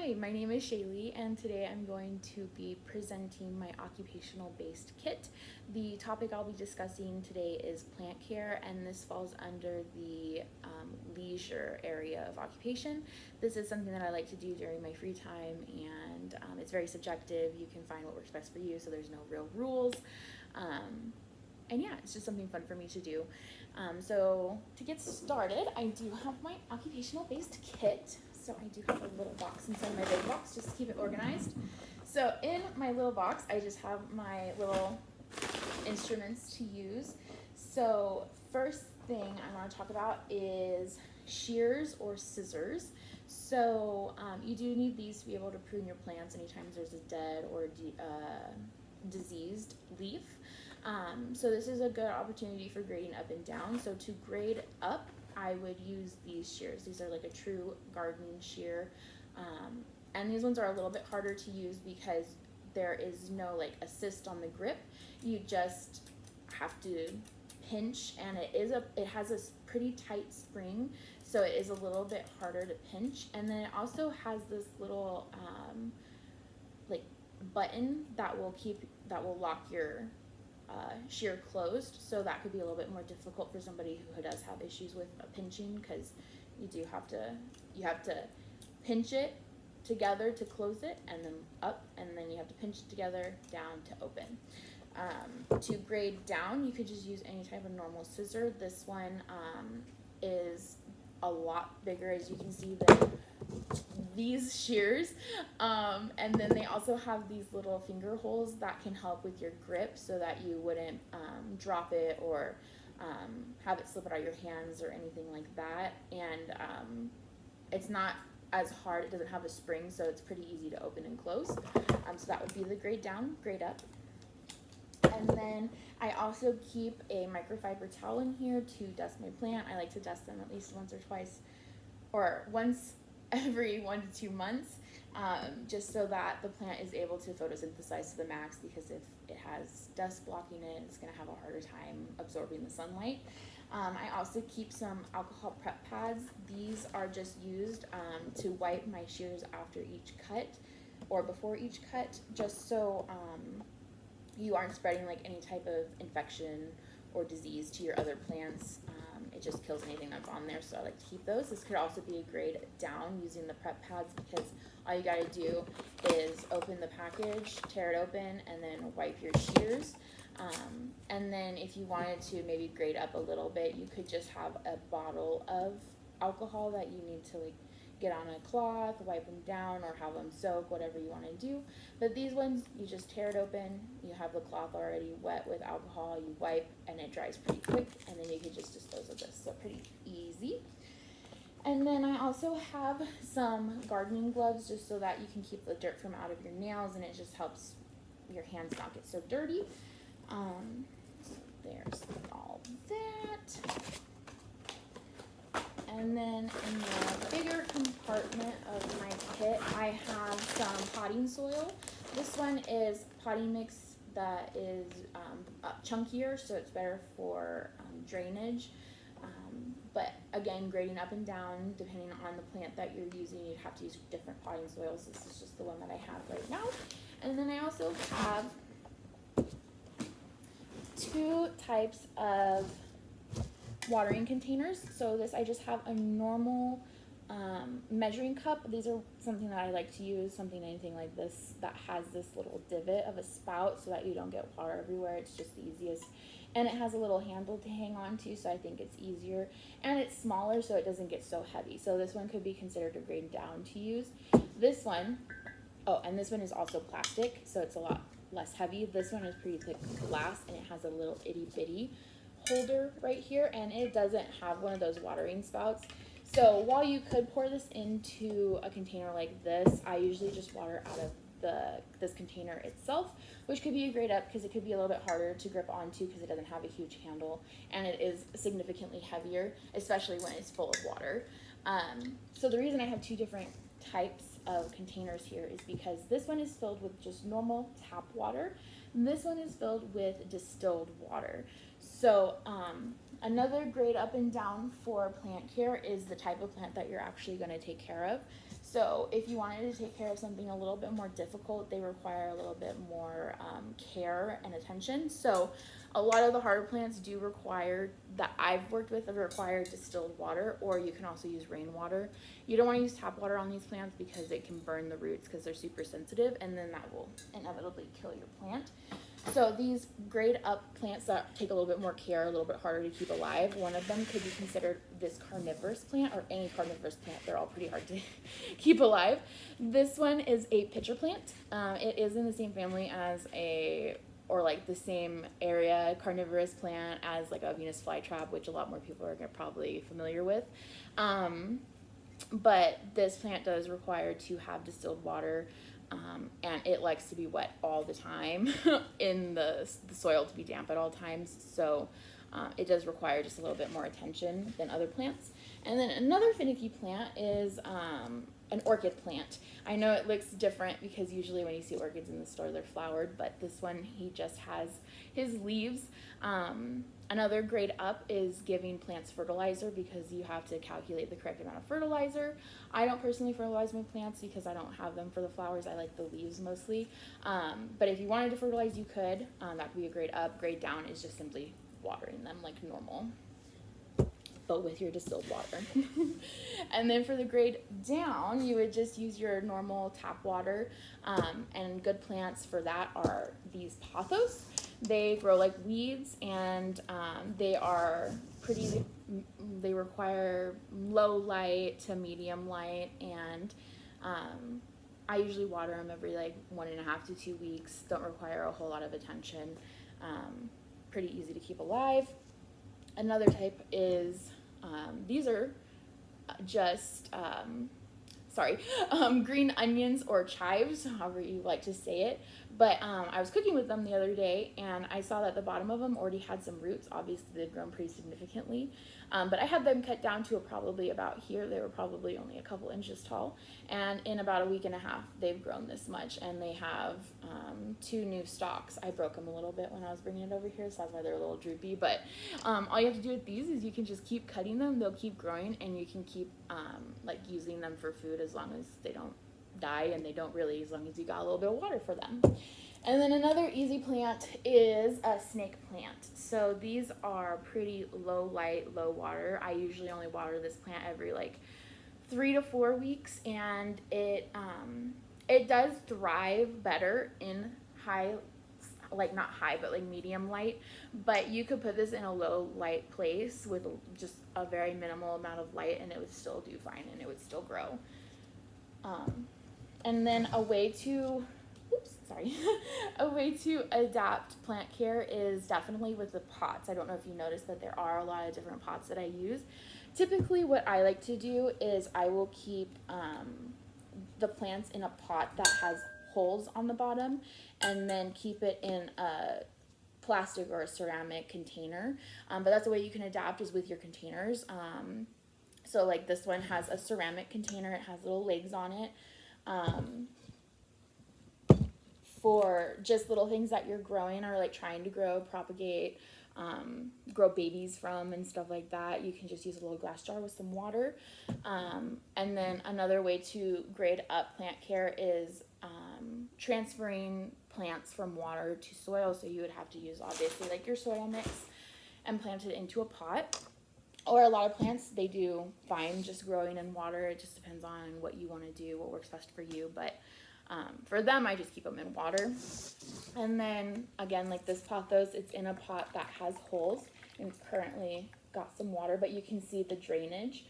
Hi, my name is Shaylee, and today I'm going to be presenting my occupational-based kit. The topic I'll be discussing today is plant care, and this falls under the leisure area of occupation. This is something that I like to do during my free time, and it's very subjective. You can find what works best for you, so there's no real rules. And yeah, it's just something fun for me to do. So to get started, I do have my occupational-based kit. So I do have a little box inside my big box just to keep it organized. So in my little box, I just have my little instruments to use. So first thing I want to talk about is shears or scissors. So you do need these to be able to prune your plants anytime there's a dead or diseased leaf. So this is a good opportunity for grading up and down. So to grade up, I would use these shears. These are like a true gardening shear. And these ones are a little bit harder to use because there is no like assist on the grip. You just have to pinch, and it has a pretty tight spring, so it is a little bit harder to pinch. And then it also has this little like button that will lock your shear closed, so that could be a little bit more difficult for somebody who does have issues with pinching, because you have to pinch it together to close it, and then up, and then you have to pinch it together down to open. To grade down, you could just use any type of normal scissor. This one is a lot bigger, as you can see, than these shears, and then they also have these little finger holes that can help with your grip so that you wouldn't drop it or have it slip out of your hands or anything like that. And it's not as hard, it doesn't have a spring, so it's pretty easy to open and close. So that would be the grade down. Grade up. And then I also keep a microfiber towel in here to dust my plant. I like to dust them at least once or twice, or once every 1 to 2 months, just so that the plant is able to photosynthesize to the max, because if it has dust blocking it, it's going to have a harder time absorbing the sunlight. I also keep some alcohol prep pads. These are just used to wipe my shears after each cut or before each cut, just so you aren't spreading like any type of infection or disease to your other plants. It just kills anything that's on there, so I like to keep those. This could also be a grade down using the prep pads, because all you gotta do is open the package, tear it open, and then wipe your shears. And then if you wanted to maybe grade up a little bit, you could just have a bottle of alcohol that you need to like get on a cloth, wipe them down, or have them soak, whatever you want to do. But these ones, you just tear it open, you have the cloth already wet with alcohol, you wipe, and it dries pretty quick, and then you can just dispose of this. So pretty easy. And then I also have some gardening gloves, just so that you can keep the dirt from out of your nails, and it just helps your hands not get so dirty. So there's all that. And then in the bigger compartment of my kit, I have some potting soil. This one is potting mix that is chunkier, so it's better for drainage. But again, grading up and down, depending on the plant that you're using, you'd have to use different potting soils. This is just the one that I have right now. And then I also have 2 types of watering containers. So this, I just have a normal measuring cup. These are something that I like to use, anything like this that has this little divot of a spout so that you don't get water everywhere. It's just the easiest. And it has a little handle to hang on to, so I think it's easier. And it's smaller, so it doesn't get so heavy. So this one could be considered a grade down to use. This one, and this one is also plastic, so it's a lot less heavy. This one is pretty thick glass, and it has a little itty bitty holder right here, and it doesn't have one of those watering spouts. So while you could pour this into a container like this, I usually just water out of this container itself, which could be a grade up because it could be a little bit harder to grip onto because it doesn't have a huge handle, and it is significantly heavier, especially when it's full of water. So the reason I have 2 different types of containers here is because this one is filled with just normal tap water, and this one is filled with distilled water. So another grade up and down for plant care is the type of plant that you're actually going to take care of. So if you wanted to take care of something a little bit more difficult, they require a little bit more care and attention. So a lot of the harder plants do require, that I've worked with, require distilled water, or you can also use rainwater. You don't want to use tap water on these plants because it can burn the roots because they're super sensitive, and then that will inevitably kill your plant. So these grade up plants that take a little bit more care, a little bit harder to keep alive, one of them could be considered this carnivorous plant, or any carnivorous plant. They're all pretty hard to keep alive. This one is a pitcher plant. It is in the same family as or like the same area carnivorous plant as like a Venus flytrap, which a lot more people are probably familiar with. But this plant does require to have distilled water, and it likes to be wet all the time in the soil to be damp at all times. So it does require just a little bit more attention than other plants. And then another finicky plant is an orchid plant. I know it looks different because usually when you see orchids in the store, they're flowered, but this one, he just has his leaves. Another grade up is giving plants fertilizer, because you have to calculate the correct amount of fertilizer. I don't personally fertilize my plants because I don't have them for the flowers. I like the leaves mostly. But if you wanted to fertilize, you could. That could be a grade up. Grade down is just simply watering them like normal, but with your distilled water. And then for the grade down, you would just use your normal tap water. And good plants for that are these pothos. They grow like weeds, and they require low light to medium light, and I usually water them every like 1.5 to 2 weeks. Don't require a whole lot of attention. Pretty easy to keep alive. Another type is, these are just, green onions or chives, however you like to say it. But I was cooking with them the other day, and I saw that the bottom of them already had some roots. Obviously, they've grown pretty significantly. But I had them cut down to probably about here. They were probably only a couple inches tall. And in about a 1.5 weeks, they've grown this much. And they have 2 new stalks. I broke them a little bit when I was bringing it over here, so that's why they're a little droopy. But all you have to do with these is you can just keep cutting them. They'll keep growing, and you can keep like using them for food as long as they don't die, and they don't really, as long as you got a little bit of water for them. And then another easy plant is a snake plant. So these are pretty low light, low water. I usually only water this plant every like 3 to 4 weeks, and it does thrive better in high, like not high, but like medium light. But you could put this in a low light place with just a very minimal amount of light, and it would still do fine, and it would still grow. And then a way to adapt plant care is definitely with the pots. I don't know if you noticed that there are a lot of different pots that I use. Typically what I like to do is I will keep the plants in a pot that has holes on the bottom, and then keep it in a plastic or a ceramic container. But that's the way you can adapt, is with your containers. So like this one has a ceramic container. It has little legs on it. For just little things that you're growing or like trying to grow, propagate, grow babies from and stuff like that. You can just use a little glass jar with some water. And then another way to grade up plant care is transferring plants from water to soil. So you would have to use obviously like your soil mix and plant it into a pot. Or a lot of plants, they do fine just growing in water. It just depends on what you want to do, what works best for you. But for them, I just keep them in water. And then again, like this pothos, it's in a pot that has holes, and it's currently got some water, but you can see the drainage.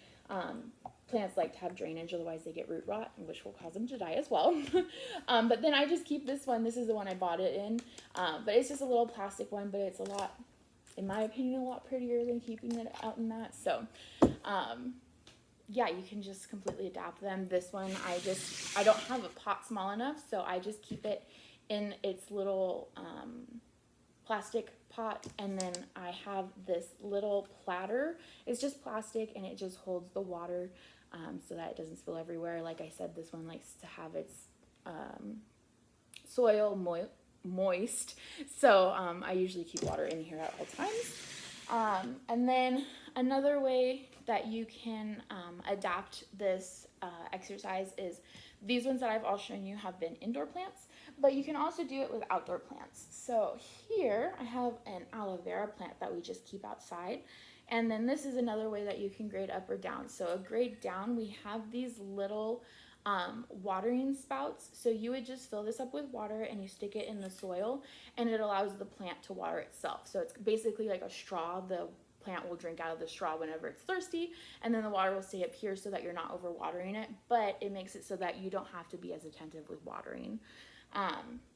Plants like to have drainage, otherwise they get root rot, which will cause them to die as well. But then I just keep this one. This is the one I bought it in. But it's just a little plastic one, but it's a lot, in my opinion, a lot prettier than keeping it out in that. So, yeah, you can just completely adapt them. This one, I don't have a pot small enough, so I just keep it in its little plastic pot, and then I have this little platter. It's just plastic, and it just holds the water so that it doesn't spill everywhere. Like I said, this one likes to have its soil moist, so I usually keep water in here at all times. And then another way that you can adapt this exercise is these ones that I've all shown you have been indoor plants, but you can also do it with outdoor plants. So here I have an aloe vera plant that we just keep outside. And then this is another way that you can grade up or down. So a grade down, we have these little watering spouts. So you would just fill this up with water and you stick it in the soil, and it allows the plant to water itself. So it's basically like a straw. The plant will drink out of the straw whenever it's thirsty, and then the water will stay up here so that you're not overwatering it, but it makes it so that you don't have to be as attentive with watering.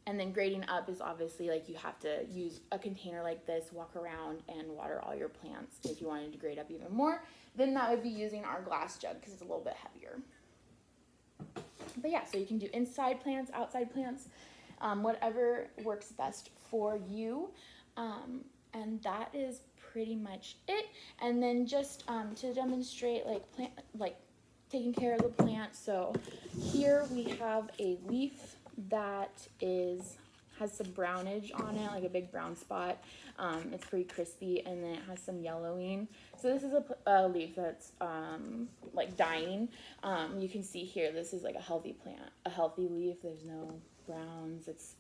And then grading up is obviously like you have to use a container like this, walk around and water all your plants. If you wanted to grade up even more, then that would be using our glass jug because it's a little bit heavier. But yeah, so you can do inside plants, outside plants, whatever works best for you. And that is pretty much it. And then just to demonstrate like taking care of the plant. So here we have a leaf that has some brownage on it, like a big brown spot. It's pretty crispy, and then it has some yellowing. So this is a leaf that's like dying. You can see here, this is like a healthy plant, a healthy leaf. There's no browns. It's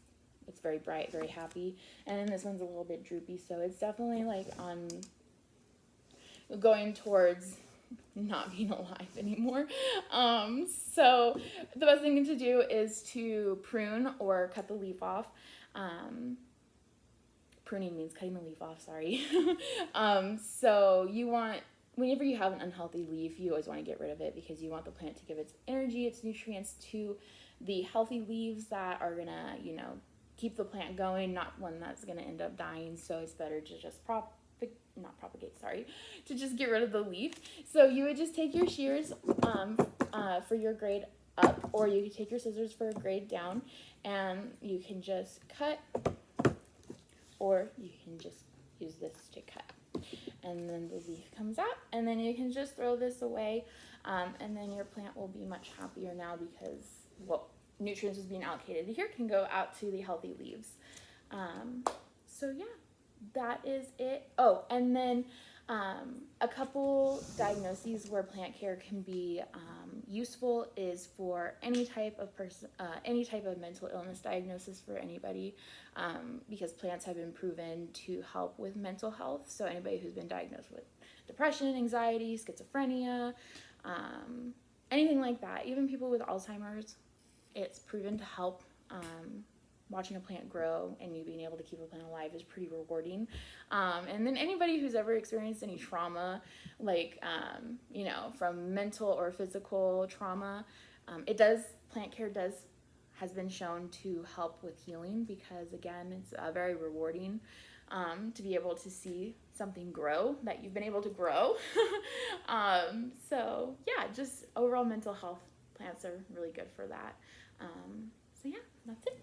very bright, very happy. And then this one's a little bit droopy, so it's definitely like going towards not being alive anymore. So the best thing to do is to prune or cut the leaf off. Pruning means cutting the leaf off, sorry. So whenever you have an unhealthy leaf, you always want to get rid of it because you want the plant to give its energy, its nutrients to the healthy leaves that are gonna, keep the plant going, not one that's gonna end up dying. So it's better to just to just get rid of the leaf. So you would just take your shears for your grade up, or you could take your scissors for a grade down, and you can just cut, or you can just use this to cut. And then the leaf comes out, and then you can just throw this away, and then your plant will be much happier now because what nutrients is being allocated here can go out to the healthy leaves. So yeah, that is it. Oh, and then a couple diagnoses where plant care can be useful is for any type of mental illness diagnosis for anybody, because plants have been proven to help with mental health. So anybody who's been diagnosed with depression, anxiety, schizophrenia, anything like that, even people with Alzheimer's, it's proven to help. Watching a plant grow and you being able to keep a plant alive is pretty rewarding. And then anybody who's ever experienced any trauma, like, from mental or physical trauma, plant care has been shown to help with healing because, again, it's very rewarding to be able to see something grow that you've been able to grow. So yeah, just overall mental health, plants are really good for that. So yeah, that's it.